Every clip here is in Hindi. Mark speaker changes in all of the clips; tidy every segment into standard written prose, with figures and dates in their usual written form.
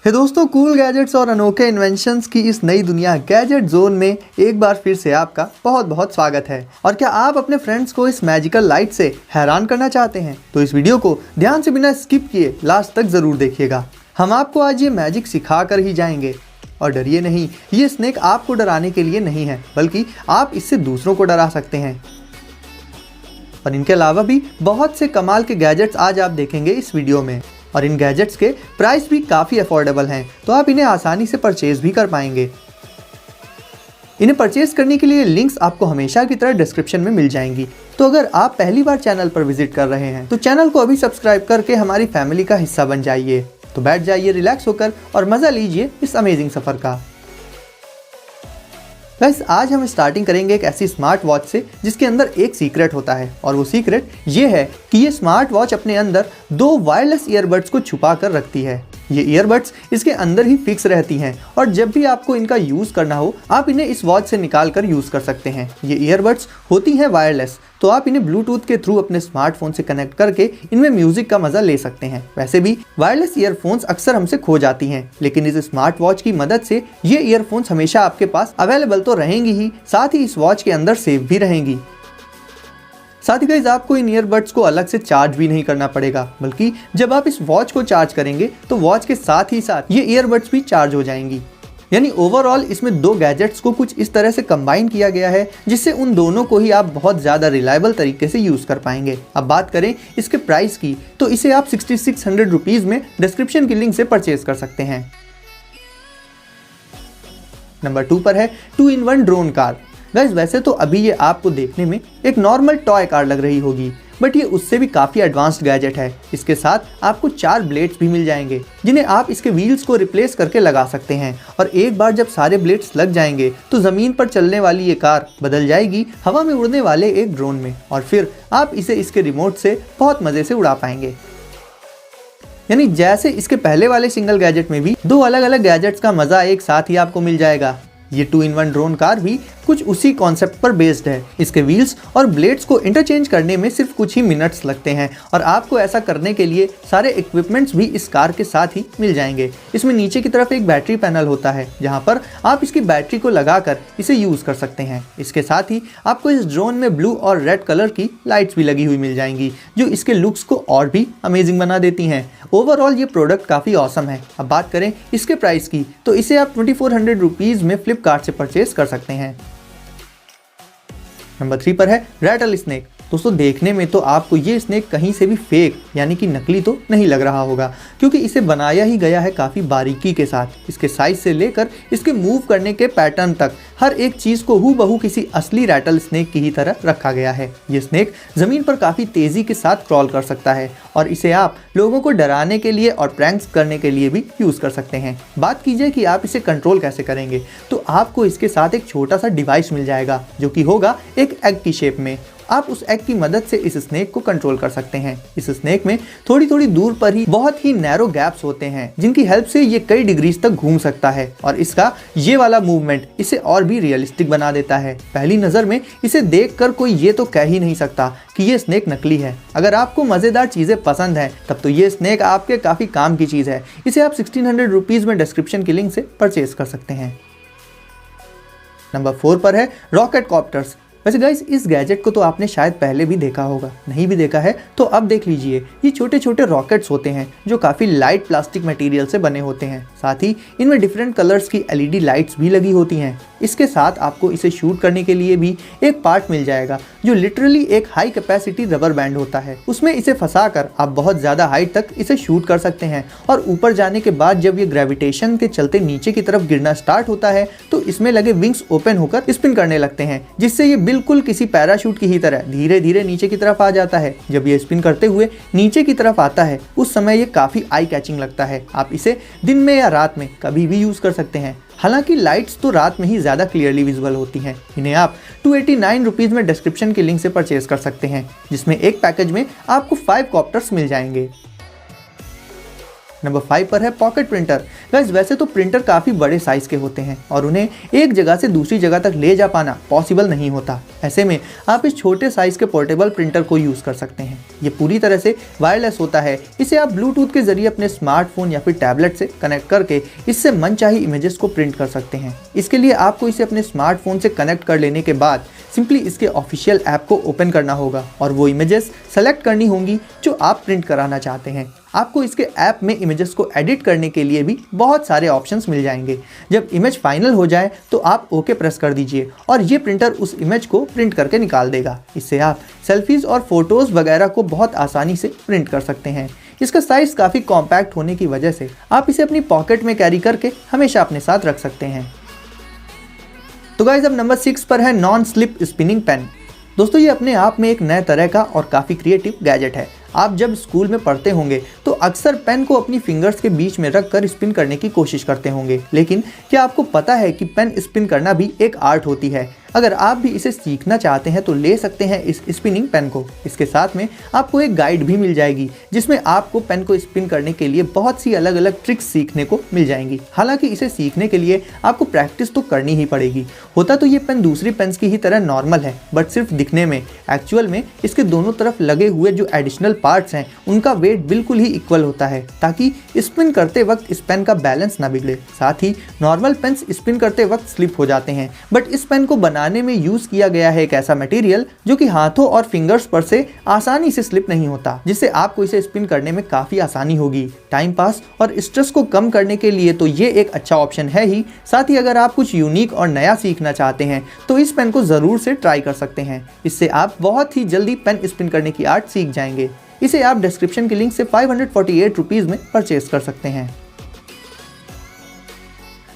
Speaker 1: हे दोस्तों, कूल गैजेट्स और अनोखे इन्वेंशंस की इस नई दुनिया गैजेट जोन में एक बार फिर से आपका बहुत बहुत स्वागत है। और क्या आप अपने फ्रेंड्स को इस मैजिकल लाइट से हैरान करना चाहते हैं तो इस वीडियो को ध्यान से बिना स्किप किए लास्ट तक जरूर देखिएगा। हम आपको आज ये मैजिक सिखा कर ही जाएंगे। और डरिए नहीं, ये स्नेक आपको डराने के लिए नहीं है, बल्कि आप इससे दूसरों को डरा सकते हैं। और इनके अलावा भी बहुत से कमाल के गैजेट्स आज आप देखेंगे इस वीडियो में। और इन गैजेट्स के प्राइस भी काफ़ी अफोर्डेबल हैं, तो आप इन्हें आसानी से परचेज भी कर पाएंगे। इन्हें परचेज करने के लिए लिंक्स आपको हमेशा की तरह डिस्क्रिप्शन में मिल जाएंगी। तो अगर आप पहली बार चैनल पर विजिट कर रहे हैं तो चैनल को अभी सब्सक्राइब करके हमारी फैमिली का हिस्सा बन जाइए। तो बैठ जाइए रिलैक्स होकर और मज़ा लीजिए इस अमेजिंग सफ़र का। गाइस, आज हम स्टार्टिंग करेंगे एक ऐसी स्मार्ट वॉच से जिसके अंदर एक सीक्रेट होता है। और वो सीक्रेट ये है कि ये स्मार्ट वॉच अपने अंदर 2 वायरलेस ईयरबड्स को छुपा कर रखती है। ये ईयरबड्स इसके अंदर ही फिक्स रहती हैं और जब भी आपको इनका यूज़ करना हो आप इन्हें इस वॉच से निकाल कर यूज़ कर सकते हैं। ये ईयरबड्स होती हैं वायरलेस, तो आप इन्हें ब्लूटूथ के थ्रू अपने स्मार्टफोन से कनेक्ट करके इनमें म्यूजिक का मजा ले सकते हैं। वैसे भी वायरलेस ईयरफोन्स अक्सर हमसे खो जाती हैं, लेकिन इस स्मार्ट वॉच की मदद से ये ईयरफोन्स हमेशा आपके पास अवेलेबल तो रहेंगी ही, साथ ही इस वॉच के अंदर सेव भी रहेंगी। साथ ही गाइस, आपको इन ईयरबड्स को अलग से चार्ज भी नहीं करना पड़ेगा, बल्कि जब आप इस वॉच को चार्ज करेंगे तो वॉच के साथ ही साथ ये ईयरबड्स भी चार्ज हो जाएंगी। यानी ओवरऑल इसमें 2 गैजेट्स को कुछ इस तरह से कंबाइन किया गया है जिससे उन दोनों को ही आप बहुत ज़्यादा रिलायबल तरीके से यूज़ कर पाएंगे। अब बात करें इसके प्राइस की, तो इसे आप 6600 रुपीज़ में डिस्क्रिप्शन की लिंक से परचेज कर सकते हैं। नंबर 2 पर है 2-in-1 ड्रोन कार। गाइस, वैसे तो अभी ये आपको देखने में एक नॉर्मल टॉय कार लग रही होगी, बट ये उससे भी काफ़ी एडवांस्ड गैजेट है। इसके साथ आपको 4 ब्लेड्स भी मिल जाएंगे जिन्हें आप इसके व्हील्स को रिप्लेस करके लगा सकते हैं। और एक बार जब सारे ब्लेड्स लग जाएंगे तो ज़मीन पर चलने वाली ये कार बदल जाएगी हवा में उड़ने वाले एक ड्रोन में, और फिर आप इसे इसके रिमोट से बहुत मज़े से उड़ा पाएंगे। यानी जैसे इसके पहले वाले सिंगल गैजेट में भी 2 अलग अलग गैजेट्स का मज़ा एक साथ ही आपको मिल जाएगा। ये 2-in-1 ड्रोन कार भी कुछ उसी कॉन्सेप्ट पर बेस्ड है। इसके व्हील्स और ब्लेड्स को इंटरचेंज करने में सिर्फ कुछ ही मिनट्स लगते हैं और आपको ऐसा करने के लिए सारे इक्विपमेंट्स भी इस कार के साथ ही मिल जाएंगे। इसमें नीचे की तरफ एक बैटरी पैनल होता है जहां पर आप इसकी बैटरी को लगाकर इसे यूज़ कर सकते हैं। इसके साथ ही आपको इस ड्रोन में ब्लू और रेड कलर की लाइट्स भी लगी हुई मिल जाएंगी जो इसके लुक्स को और भी अमेजिंग बना देती हैं। ओवरऑल ये प्रोडक्ट काफ़ी ऑसम है। अब बात करें इसके प्राइस की, तो इसे आप 2400 रुपीज़ में फ्लिपकार्ट से परचेज कर सकते हैं। नंबर 3 पर है रैटल स्नेक। दोस्तों, देखने में तो आपको ये स्नेक कहीं से भी फेक यानी कि नकली तो नहीं लग रहा होगा, क्योंकि इसे बनाया ही गया है काफ़ी बारीकी के साथ। इसके साइज से लेकर इसके मूव करने के पैटर्न तक हर एक चीज़ को हूबहू किसी असली रैटल स्नेक की ही तरह रखा गया है। ये स्नेक ज़मीन पर काफ़ी तेज़ी के साथ क्रॉल कर सकता है और इसे आप लोगों को डराने के लिए और प्रैंक्स करने के लिए भी यूज़ कर सकते हैं। बात कीजिए कि आप इसे कंट्रोल कैसे करेंगे, तो आपको इसके साथ एक छोटा सा डिवाइस मिल जाएगा जो कि होगा एक एग की शेप में। आप उस एग की मदद से इस स्नेक को कंट्रोल कर सकते हैं। इस स्नेक में थोड़ी थोड़ी दूर पर ही बहुत ही नैरो गैप्स होते हैं जिनकी हेल्प से ये कई डिग्रीज तक घूम सकता है और इसका ये वाला मूवमेंट इसे और भी रियलिस्टिक बना देता है। पहली नज़र में इसे देखकर कोई ये तो कह ही नहीं सकता कि ये स्नेक नकली है। अगर आपको मज़ेदार चीज़ें पसंद हैं तब तो ये स्नेक आपके काफ़ी काम की चीज़ है। इसे आप 1600 रुपीज़ में डिस्क्रिप्शन की लिंक से परचेज कर सकते हैं। नंबर 4 पर है रॉकेट कॉप्टर्स। वैसे गाइस, इस गैजेट को तो आपने शायद पहले भी देखा होगा, नहीं भी देखा है तो अब देख लीजिए। ये छोटे छोटे रॉकेट्स होते हैं जो काफ़ी लाइट प्लास्टिक मटेरियल से बने होते हैं। साथ ही इनमें डिफरेंट कलर्स की LED लाइट्स भी लगी होती हैं। इसके साथ आपको इसे शूट करने के लिए भी एक पार्ट मिल जाएगा जो लिटरली एक हाई कैपेसिटी रबर बैंड होता है। उसमें इसे फंसाकर आप बहुत ज़्यादा हाइट तक इसे शूट कर सकते हैं और ऊपर जाने के बाद जब ये ग्रेविटेशन के चलते नीचे की तरफ गिरना स्टार्ट होता है तो इसमें लगे विंग्स ओपन होकर स्पिन करने लगते हैं, जिससे ये बिल्कुल किसी पैराशूट की ही तरह धीरे धीरे नीचे की तरफ आ जाता है। जब ये स्पिन करते हुए नीचे की तरफ आता है उस समय ये काफ़ी आई कैचिंग लगता है। आप इसे दिन में या रात में कभी भी यूज़ कर सकते हैं। हालांकि लाइट्स तो रात में ही ज़्यादा क्लियरली विजिबल होती हैं। इन्हें आप 289 रुपीज़ में डिस्क्रिप्शन की लिंक से परचेज कर सकते हैं, जिसमें एक पैकेज में आपको 5 कॉप्टर्स मिल जाएंगे। नंबर 5 पर है पॉकेट प्रिंटर। गाइस वैसे तो प्रिंटर काफ़ी बड़े साइज़ के होते हैं और उन्हें एक जगह से दूसरी जगह तक ले जा पाना पॉसिबल नहीं होता। ऐसे में आप इस छोटे साइज़ के पोर्टेबल प्रिंटर को यूज़ कर सकते हैं। ये पूरी तरह से वायरलेस होता है। इसे आप ब्लूटूथ के जरिए अपने स्मार्टफोन या फिर टैबलेट से कनेक्ट करके इससे मनचाही इमेजेस को प्रिंट कर सकते हैं। इसके लिए आपको इसे अपने स्मार्टफोन से कनेक्ट कर लेने के बाद सिंपली इसके ऑफिशियल ऐप को ओपन करना होगा और वो इमेजेस सेलेक्ट करनी होंगी जो आप प्रिंट कराना चाहते हैं। आपको इसके ऐप में इमेजेस को एडिट करने के लिए भी बहुत सारे ऑप्शंस मिल जाएंगे। जब इमेज फाइनल हो जाए तो आप ओके प्रेस कर दीजिए और ये प्रिंटर उस इमेज को प्रिंट करके निकाल देगा। इससे आप सेल्फीज और फोटोज़ वगैरह को बहुत आसानी से प्रिंट कर सकते हैं। इसका साइज़ काफ़ी कॉम्पैक्ट होने की वजह से आप इसे अपनी पॉकेट में कैरी करके हमेशा अपने साथ रख सकते हैं। तो गाइस अब नंबर 6 पर है नॉन स्लिप स्पिनिंग पेन। दोस्तों ये अपने आप में एक नए तरह का और काफ़ी क्रिएटिव गैजेट है। आप जब स्कूल में पढ़ते होंगे तो अक्सर पेन को अपनी फिंगर्स के बीच में रख कर स्पिन करने की कोशिश करते होंगे, लेकिन क्या आपको पता है कि पेन स्पिन करना भी एक आर्ट होती है। अगर आप भी इसे सीखना चाहते हैं तो ले सकते हैं इस स्पिनिंग पेन को। इसके साथ में आपको एक गाइड भी मिल जाएगी जिसमें आपको पेन को स्पिन करने के लिए बहुत सी अलग अलग ट्रिक्स सीखने को मिल जाएंगी। हालांकि इसे सीखने के लिए आपको प्रैक्टिस तो करनी ही पड़ेगी। होता तो ये पेन दूसरी पेन्स की ही तरह नॉर्मल है, बट सिर्फ दिखने में। एक्चुअल में इसके दोनों तरफ लगे हुए जो एडिशनल पार्ट्स हैं उनका वेट बिल्कुल ही इक्वल होता है ताकि स्पिन करते वक्त इस पेन का बैलेंस ना बिगड़े। साथ ही नॉर्मल पेन्स स्पिन करते वक्त स्लिप हो जाते हैं, बट इस पेन को बनाने में यूज किया गया है एक ऐसा मटेरियल जो कि हाथों और फिंगर्स पर से आसानी से स्लिप नहीं होता, जिससे आपको इसे स्पिन करने में काफी आसानी होगी। टाइम पास और स्ट्रेस को कम करने के लिए तो ये एक अच्छा ऑप्शन है ही। साथ ही अगर आप कुछ यूनिक और नया सीखना चाहते हैं तो इस पेन को जरूर से ट्राई कर सकते हैं। इससे आप बहुत ही जल्दी पेन स्पिन करने की आर्ट सीख जाएंगे। इसे आप डिस्क्रिप्शन के लिंक से 548 रुपीज़ में परचेज कर सकते हैं।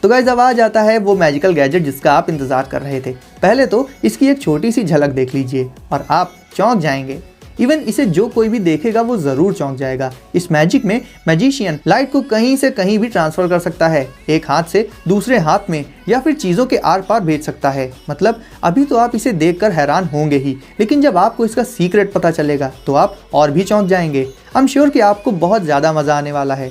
Speaker 1: तो गाइस अब आ जाता है वो मैजिकल गैजेट जिसका आप इंतजार कर रहे थे। पहले तो इसकी एक छोटी सी झलक देख लीजिए और आप चौंक जाएंगे। इवन इसे जो कोई भी देखेगा वो जरूर चौंक जाएगा। इस मैजिक में मैजिशियन लाइट को कहीं से कहीं भी ट्रांसफर कर सकता है, एक हाथ से दूसरे हाथ में, या फिर चीज़ों के आर पार भेज सकता है। मतलब अभी तो आप इसे देखकर हैरान होंगे ही, लेकिन जब आपको इसका सीक्रेट पता चलेगा तो आप और भी चौंक जाएंगे। आई एम श्योर कि आपको बहुत ज़्यादा मज़ा आने वाला है।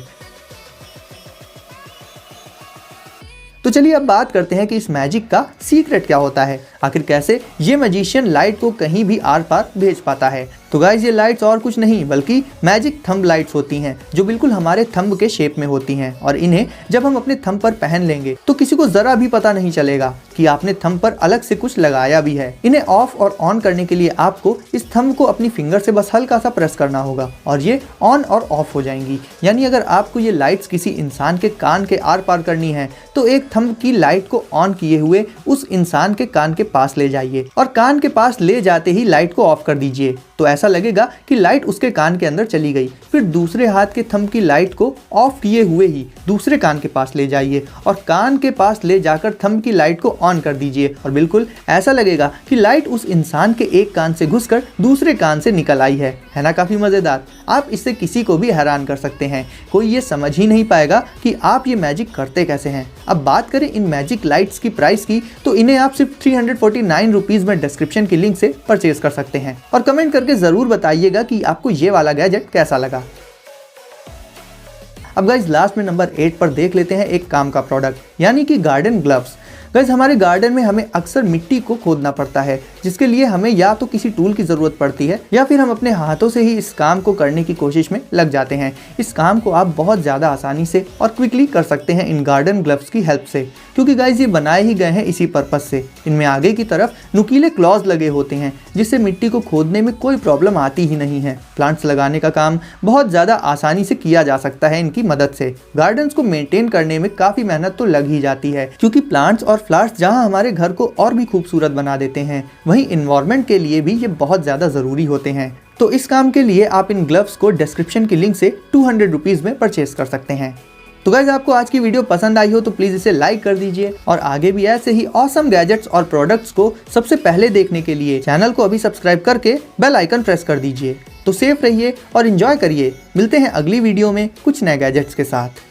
Speaker 1: तो चलिए अब बात करते हैं कि इस मैजिक का सीक्रेट क्या होता है। आखिर कैसे ये मैजिशियन लाइट को कहीं भी आर पार भेज पाता है। तो गाइस ये लाइट्स और कुछ नहीं बल्कि मैजिक थंब लाइट्स होती हैं, जो बिल्कुल हमारे थंब के शेप में होती हैं और इन्हें जब हम अपने थंब पर पहन लेंगे तो किसी को जरा भी पता नहीं चलेगा कि आपने थंब पर अलग से कुछ लगाया भी है। इन्हें ऑफ और ऑन करने के लिए आपको इस थंब को अपनी फिंगर से बस हल्का सा प्रेस करना होगा और ये ऑन और ऑफ हो जाएंगी। यानी अगर आपको ये लाइट्स किसी इंसान के कान के आर पार करनी है तो एक थंब की लाइट को ऑन किए हुए उस इंसान के कान के पास ले जाइए और कान के पास ले जाते ही लाइट को ऑफ कर दीजिए। तो ऐसा लगेगा कि लाइट उसके कान के अंदर चली गई। फिर दूसरे हाथ के थंब की लाइट को ऑफ किए हुए ही दूसरे कान के पास ले जाइए और कान के पास ले जाकर थंब की लाइट को ऑन कर दीजिए और बिल्कुल ऐसा लगेगा कि लाइट उस इंसान के एक कान से घुसकर दूसरे कान से निकल आई है ना? काफी मजेदार। आप इससे किसी को भी हैरान कर सकते हैं। कोई ये समझ ही नहीं पाएगा कि आप ये मैजिक करते कैसे हैं। अब बात करें इन मैजिक लाइट्स की प्राइस की, तो इन्हें आप सिर्फ 349 रुपीज़ में डिस्क्रिप्शन की लिंक से परचेज कर सकते हैं। और कमेंट करके जरूर बताइएगा कि आपको ये वाला गैजेट कैसा लगा। अब गाइस लास्ट में नंबर 8 पर देख लेते हैं एक काम का प्रोडक्ट, यानी कि गार्डन ग्लव्स। गाइस हमारे गार्डन में हमें अक्सर मिट्टी को खोदना पड़ता है, जिसके लिए हमें या तो किसी टूल की ज़रूरत पड़ती है या फिर हम अपने हाथों से ही इस काम को करने की कोशिश में लग जाते हैं। इस काम को आप बहुत ज़्यादा आसानी से और क्विकली कर सकते हैं इन गार्डन ग्लव्स की हेल्प से, क्योंकि गाइस ये बनाए ही गए हैं इसी पर्पज़ से। इनमें आगे की तरफ नुकीले क्लॉज लगे होते हैं जिससे मिट्टी को खोदने में कोई प्रॉब्लम आती ही नहीं है। प्लांट्स लगाने का काम बहुत ज़्यादा आसानी से किया जा सकता है इनकी मदद से। गार्डन्स को मेंटेन करने में काफ़ी मेहनत तो लग ही जाती है, क्योंकि प्लांट्स और फ्लावर्स जहां हमारे घर को और भी खूबसूरत बना देते हैं, वहीं इन्वायरमेंट के लिए भी ये बहुत ज़्यादा ज़रूरी होते हैं। तो इस काम के लिए आप इन ग्लव्स को डिस्क्रिप्शन की लिंक से 200 रुपीज़ में परचेज कर सकते हैं। तो गाइस आपको आज की वीडियो पसंद आई हो तो प्लीज़ इसे लाइक कर दीजिए और आगे भी ऐसे ही ऑसम गैजेट्स और प्रोडक्ट्स को सबसे पहले देखने के लिए चैनल को अभी सब्सक्राइब करके बेल आइकन प्रेस कर दीजिए। तो सेफ रहिए और एंजॉय करिए। मिलते हैं अगली वीडियो में कुछ नए गैजेट्स के साथ।